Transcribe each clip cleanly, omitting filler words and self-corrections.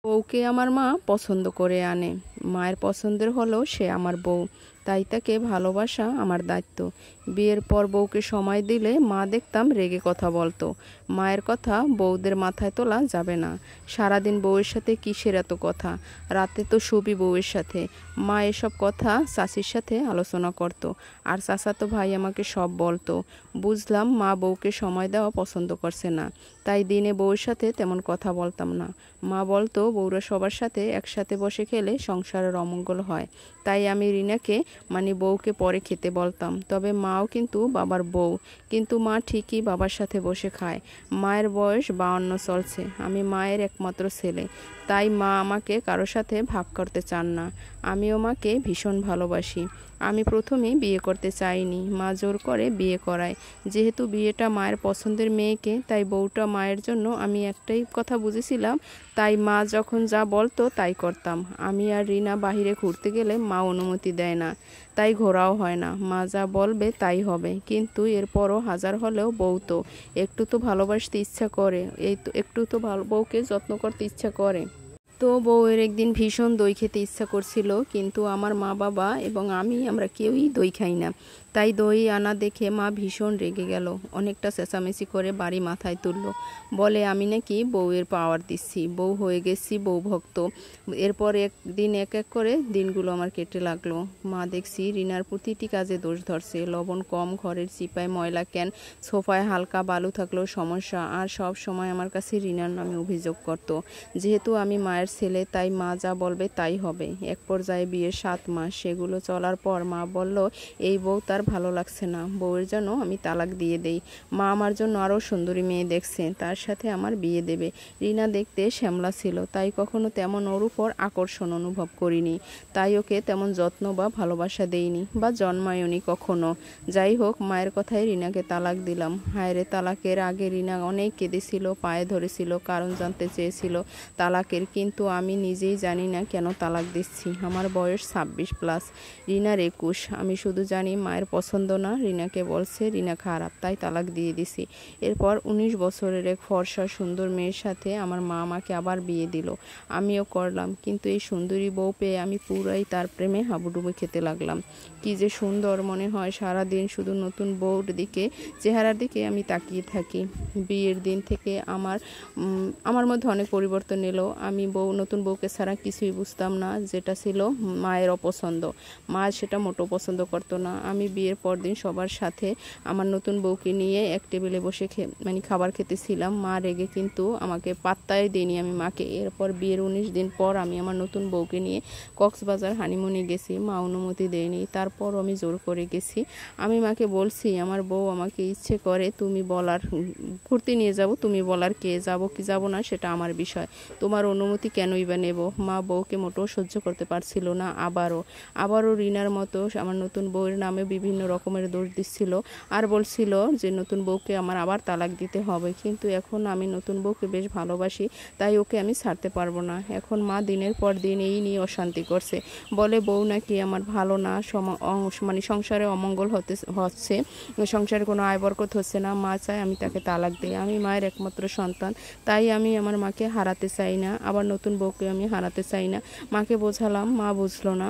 বউকে আমার মা পছন্দ করে আনে। মায়ের পছন্দের হলেও সে আমার বউ, তাই তাকে ভালোবাসা আমার দায়িত্ব। বিয়ের পর বউকে সময় দিলে মা দেখতাম রেগে কথা বলতো। মায়ের কথা বউদের মাথায় তোলা যাবে না। সারাদিন বউয়ের সাথে কিসের এত কথা, রাতে তো শুবি বউয়ের সাথে। মা এসব কথা চাচির সাথে আলোচনা করত, আর চাচাতো ভাই আমাকে সব বলতো। বুঝলাম মা বউকে সময় দেওয়া পছন্দ করছে না, তাই দিনে বউয়ের সাথে তেমন কথা বলতাম না। মা বলতো বউরা সবার সাথে একসাথে বসে খেলে সংসারের অমঙ্গল হয়, তাই আমি রিনাকে বউকে পরে খেতে বলতাম। তবে মাও কিন্তু বাবার বউ, কিন্তু মা ঠিকই বাবার সাথে বসে খায়। মায়ের বয়স 52 চলছে, আমি মায়ের একমাত্র ছেলে, তাই মা আমাকে কারোর সাথে ভাগ করতে চান না। আমিও মাকে ভীষণ ভালোবাসি। আমি প্রথমেই বিয়ে করতে চাইনি, মা জোর করে বিয়ে করায়। যেহেতু বিয়েটা মায়ের পছন্দের মেয়েকে, তাই বউটা মায়ের জন্য। আমি একটাই কথা বুঝেছিলাম, তাই মা যখন যা বলতো তাই করতাম। আমি আর রিনা বাহিরে ঘুরতে গেলে মা অনুমতি দেয় না, তাই ঘোরাও হয় না। মা যা বলবে তাই হবে। কিন্তু এরপরও হাজার হলেও বউ তো একটু তো ভালোবাসতে ইচ্ছা করে, এই তো একটু তো বউকে যত্ন করতে ইচ্ছা করে। তো বউয়ের একদিন ভীষণ দই খেতে ইচ্ছা করছিল, কিন্তু আমার মা বাবা এবং আমরা কেউই দই খাই না। তাই দই আনা দেখে মা ভীষণ রেগে গেল, অনেকটা চেঁচামেচি করে বাড়ি মাথায় তুলল। বলে আমি নাকি বউয়ের পাওয়ার দিচ্ছি, বউ হয়ে গেছি বউ ভক্ত। এরপর একদিন এক এক করে দিনগুলো আমার কেটে লাগলো। মা দেখছি রিনার প্রতিটি কাজে দোষ ধরছে। লবণ কম, ঘরের চিপায় ময়লা কেন, সোফায় হালকা বালু থাকলেও সমস্যা, আর সব সময় আমার কাছে রিনার নামে অভিযোগ করত। যেহেতু আমি মায়ের ছেলে, তাই মা যা বলবে তাই হবে। এক পর্যায়ে বিয়ের 7 মাস সেগুলো চলার পর মা বলল এই বউ তার ভালো লাগছে না, বউয়ের জন্য আমি তালাক দিয়ে দেই। মা আমার জন্য আরও সুন্দরী মেয়ে দেখছে, তার সাথে আমার বিয়ে দেবে। রিনা দেখতে শ্যামলা ছিল, তাই কখনো তেমন ওর উপর আকর্ষণ অনুভব করিনি, তাই ওকে তেমন যত্ন বা ভালোবাসা দেইনি বা জন্মায়নি কখনো। যাই হোক, মায়ের কথায় রিনাকে তালাক দিলাম। হায়রে, তালাকের আগে রিনা অনেক কেঁদেছিল, পায়ে ধরেছিল, কারণ জানতে চেয়েছিল তালাকের, কিন্তু আমি নিজেই জানি না কেন তালাক দিচ্ছি। আমার বয়স 26+, রিনার 21। আমি শুধু জানি মায়ের পছন্দ না, রিনাকে বলছে রিনা খারাপ, তাই তালাক দিয়ে দিছি। এরপর 19 বছরের এক ফর্সা সুন্দর মেয়ের সাথে আমার মা আমাকে আবার বিয়ে দিল। আমিও করলাম, কিন্তু এই সুন্দরী বউ পেয়ে আমি পুরাই তার প্রেমে হাবুডুবু খেতে লাগলাম। কি যে সুন্দর মনে হয়, সারাদিন শুধু নতুন বউর দিকে, চেহারার দিকে আমি তাকিয়ে থাকি। বিয়ের দিন থেকে আমার মধ্যে অনেক পরিবর্তন এলো। আমি নতুন বউকে ছাড়া কিছুই বুঝতাম না, যেটা ছিল মায়ের অপছন্দ। মা সেটা মোটেও পছন্দ করতো না। আমি বিয়ের পর দিন সবার সাথে আমার নতুন বউকে নিয়ে এক টেবিলে বসে খাবার খেতেছিলাম। মা রেগে কিন্তু আমাকে পাত্তাই দেয়নি আমি মাকে। এরপর বিয়ের 19 দিন পর আমি আমার নতুন বউকে নিয়ে কক্সবাজার হানিমুনে গেছি। মা অনুমতি দেয়নি, তারপর আমি জোর করে গেছি। আমি মাকে বলছি আমার বউ আমাকে ইচ্ছে করে তুমি বলার ঘুরতে নিয়ে যাব, তুমি বলার কে, যাব কি যাব না সেটা আমার বিষয়, তোমার অনুমতি কেনই বা নেব। মা বউকে মোটেও সহ্য করতে পারছিল না। আবারও রিনার মতো আমার নতুন বউয়ের নামে বিভিন্ন রকমের দোষ দিচ্ছিল, আর বলছিল যে নতুন বউকে আমার আবার তালাক দিতে হবে। কিন্তু এখন আমি নতুন বউকে বেশ ভালোবাসি, তাই ওকে আমি ছাড়তে পারবো না। এখন মা দিনের পর দিন এই নিয়ে অশান্তি করছে, বলে বউ নাকি আমার ভালো না, সংসারে অমঙ্গল হচ্ছে, সংসারে কোনো আয় বরকত হচ্ছে না। মা চায় আমি তাকে তালাক দিই। আমি মায়ের একমাত্র সন্তান, তাই আমি আমার মাকে হারাতে চাই না, আবার নতুন বউকে আমি হারাতে চাই না। মাকে বোঝালাম, মা বুঝলো না,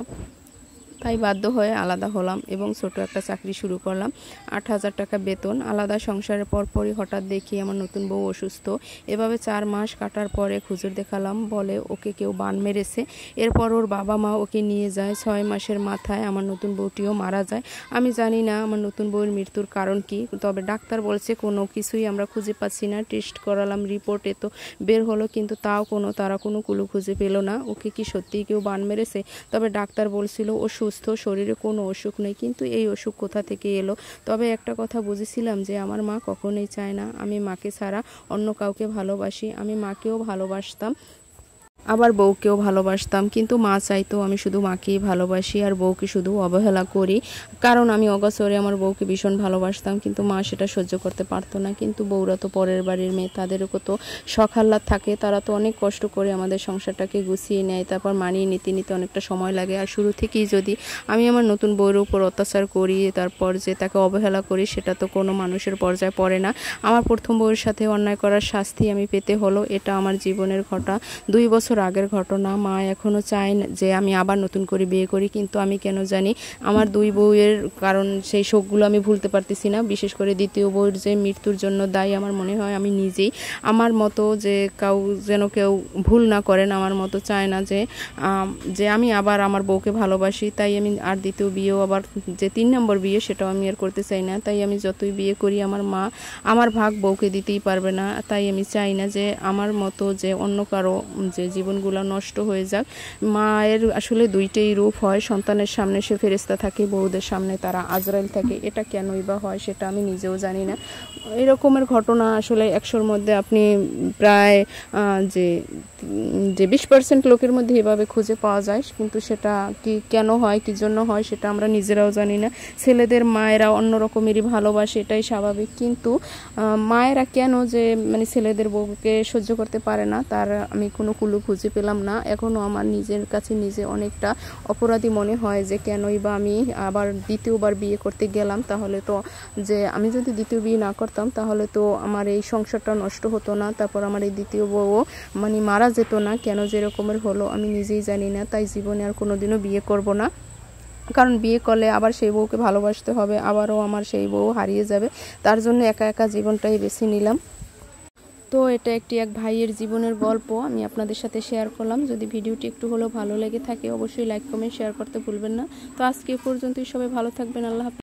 তাই বাধ্য হয়ে আলাদা হলাম এবং ছোট একটা চাকরি শুরু করলাম। 8,000 টাকা বেতন। আলাদা সংসারের পরপরই হঠাৎ দেখি আমার নতুন বউ অসুস্থ। এভাবে 4 মাস কাটার পরে হুজুর দেখালাম, বলে ওকে কেউ বান মেরেছে। এরপর ওর বাবা মা ওকে নিয়ে যায়। 6 মাসের মাথায় আমার নতুন বউটিও মারা যায়। আমি জানি না আমার নতুন বউয়ের মৃত্যুর কারণ কি, তবে ডাক্তার বলছে কোনো কিছুই আমরা খুঁজে পাচ্ছি না। টেস্ট করালাম, রিপোর্টে তো বের হলো, কিন্তু তারা কোনো কুলু খুঁজে পেল না। ওকে কি সত্যিই কেউ বান মেরেছে? তবে ডাক্তার বলছিল ও সুস্থ, শরীরে কোনো অসুখ নেই, কিন্তু এই অসুখ কোথা থেকে এলো? তবে একটা কথা বুঝেছিলাম যে আমার মা কখনোই চায় না আমি মাকে ছাড়া অন্য কাউকে ভালোবাসি। আমি মাকেও ভালোবাসতাম, আবার বউকেও ভালোবাসতাম, কিন্তু মা চাইতো আমি শুধু মাকেই ভালোবাসি আর বউকে শুধু অবহেলা করি, কারণ আমি অগোচরে আমার বউকে ভীষণ ভালোবাসতাম, কিন্তু মা সেটা সহ্য করতে পারতো না। কিন্তু বউরা তো পরের বাড়ির মেয়ে, তাদেরও তো শখ আহ্লাদ থাকে, তারা তো অনেক কষ্ট করে আমাদের সংসারটাকে গুছিয়ে নেয়, তারপর মানিয়ে নিতে অনেকটা সময় লাগে। আর শুরু থেকেই যদি আমি আমার নতুন বউয়ের উপর অত্যাচার করি, তারপর যে তাকে অবহেলা করি, সেটা তো কোনো মানুষের পর্যায়ে পড়ে না। আমার প্রথম বউয়ের সাথে অন্যায় করার শাস্তি আমি পেতে হলো, এটা আমার জীবনের ঘটা। 2 বছর বছর আগের ঘটনা। মা এখনও চায় না যে আমি আবার নতুন করে বিয়ে করি, কিন্তু আমি কেন জানি আমার দুই বউয়ের কারণ সেই শোকগুলো আমি ভুলতে পারতেছি না। বিশেষ করে দ্বিতীয় বউয়ের যে মৃত্যুর জন্য দায়ী আমার মনে হয় আমি নিজেই। আমার মতো যে যেন কেউ ভুল না করেন, আমার মতো চায় না যে আমি আবার আমার বউকে ভালোবাসি। তাই আমি আর দ্বিতীয় বিয়েও আবার যে 3 নম্বর বিয়ে সেটাও আমি আর করতে চাই না। তাই আমি যতই বিয়ে করি আমার মা আমার ভাগ বউকে দিতেই পারবে না। তাই আমি চাই না যে আমার মতো যে অন্য কারো যে জীবনগুলো নষ্ট হয়ে যাক। মায়ের আসলে দুইটাই রূপ হয়, সন্তানের সামনে সে ফেরেশতা থাকে, বউদের সামনে তারা আজরাইল থাকে। এটা কেনই বা হয় সেটা আমি নিজেও জানি না। এরকমের ঘটনা আসলে 100-র মধ্যে আপনি প্রায় যে 20% লোকের মধ্যে এভাবে খুঁজে পাওয়া যায়, কিন্তু সেটা কি কেন হয়, কি জন্য হয় সেটা আমরা নিজেরাও জানি না। ছেলেদের মায়েরা অন্য রকমেরই ভালোবাসে, এটাই স্বাভাবিক, কিন্তু মায়েরা কেন যে মানে ছেলেদের বউকে সহ্য করতে পারে না তার আমি কোনো কুলু খুঁজে পেলাম না। এখনও আমার নিজের কাছে নিজে অনেকটা অপরাধী মনে হয় যে কেনই বা আমি আবার দ্বিতীয়বার বিয়ে করতে গেলাম। তাহলে তো যে আমি যদি দ্বিতীয় বিয়ে না করতাম তাহলে তো আমার এই সংসারটা নষ্ট হতো না, তারপর আমার এই দ্বিতীয় বউ মানে মারা যেত না। কেন যে এরকমের হলো আমি নিজেই জানি না। তাই জীবনে আর কোনোদিনও বিয়ে করব না, কারণ বিয়ে করলে আবার সেই বউকে ভালোবাসতে হবে, আবারও আমার সেই বউ হারিয়ে যাবে। তার জন্য একা একা জীবনটাই বেছে নিলাম। তো এটা এক ভাইয়ের জীবনের গল্প আমি আপনাদের সাথে শেয়ার করলাম। যদি ভিডিওটি একটু হলেও ভালো লেগে থাকে অবশ্যই লাইক কমেন্ট শেয়ার করতে ভুলবেন না। তো আজকে পর্যন্তই, সবাই ভালো থাকবেন। আল্লাহ হাফেজ।